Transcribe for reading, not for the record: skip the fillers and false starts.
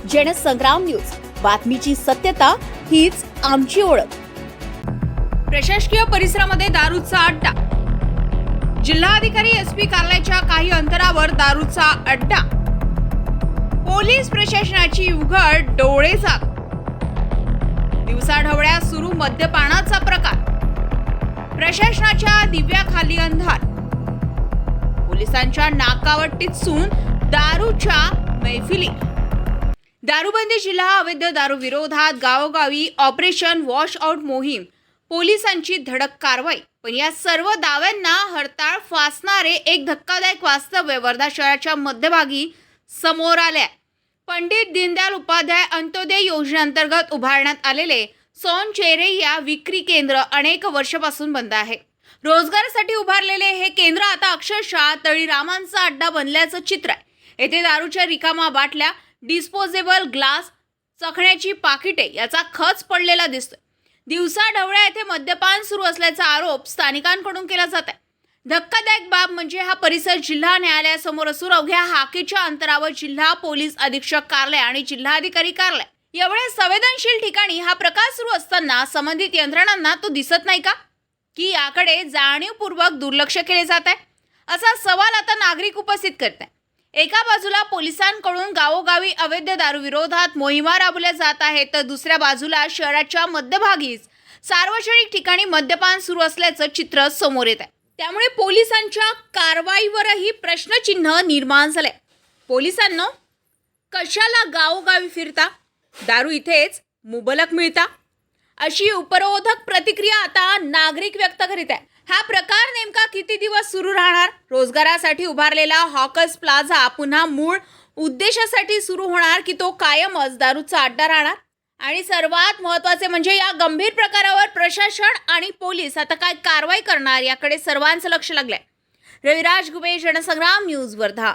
Jansangram news, बातमीची सत्यता हीच आमची ओळख। प्रशासकीय परिसरामध्ये दारूचा अड्डा। जिल्हाधिकारी एसपी कार्यालयाच्या काही अंतरावर दारूचा अड्डा। पोलीस प्रशासनाची उघड डोळेझाक। दिवसाढवळ्या सुरू मद्यपानाचा प्रकार। प्रशासनाच्या दिव्याखाली अंधार। पोलिसांच्या नाकावर टिचून दारूच्या मैफिली। दारूबंदी जिल्हा अवैध दारू विरोधात गावोगावी ऑपरेशन वॉश आउट मोहीम। पोलिसांची धडक कारवाई। पण या सर्व दाव्यांना हरताळ फासणारे एक धक्कादायक वास्तव वर्धा शहराच्या मध्यभागी समोर आले। पंडित दीनदयाल उपाध्याय अंत्योदय योजनेअंतर्गत उभारण्यात आलेले सोनचेरे या विक्री केंद्र अनेक वर्षापासून बंद आहे। रोजगारासाठी उभारलेले हे केंद्र आता अक्षरशः तळीरामांचा अड्डा बनल्याचं चित्र आहे। येथे दारूच्या रिकामा बाटल्या, डिस्पोजेबल ग्लास, चखण्याची पाकिटे याचा खच पडलेला दिसतोय। दिवसाढवळ्या येथे मद्यपान सुरू असल्याचा आरोप स्थानिकांकडून केला जात आहे। धक्कादायक बाब म्हणजे हा परिसर जिल्हा न्यायालयासमोर असून अवघ्या हाकेच्या अंतरावर जिल्हा पोलीस अधीक्षक कार्यालय आणि जिल्हाधिकारी कार्यालय एवढ्या संवेदनशील ठिकाणी हा प्रकार सुरू असताना संबंधित यंत्रणांना तो दिसत नाही का, की याकडे जाणीवपूर्वक दुर्लक्ष केले जात आहे, असा सवाल आता नागरिक उपस्थित करत आहे। एका बाजूला पोलिसांकडून गावोगावी अवैध दारू विरोधात मोहिमा राबवल्या जात आहेत, तर दुसऱ्या बाजूला शहराच्या मध्यभागीच सार्वजनिक ठिकाणी मद्यपान सुरू असल्याचं चित्र समोर येत आहे। त्यामुळे पोलिसांच्या कारवाईवरही प्रश्नचिन्ह निर्माण झाले। पोलिसांनो, कशाला गावोगावी फिरता? दारू इथेच मुबलक मिळता, अशी उपरोधक प्रतिक्रिया आता नागरिक व्यक्त करीत आहे। हा प्रकार नेमका किती दिवस सुरू राहणार? रोजगारासाठी उभारलेला हॉकर्स प्लाझा पुन्हा मूळ उद्देशासाठी सुरू होणार, की तो कायमच दारूचा अड्डा राहणार? आणि सर्वात महत्त्वाचे म्हणजे या गंभीर प्रकारावर प्रशासन आणि पोलीस आता काय कारवाई करणार, याकडे सर्वांचं लक्ष लागलंय। रविराज गुबे, जनसंग्राम न्यूज, वर्धा।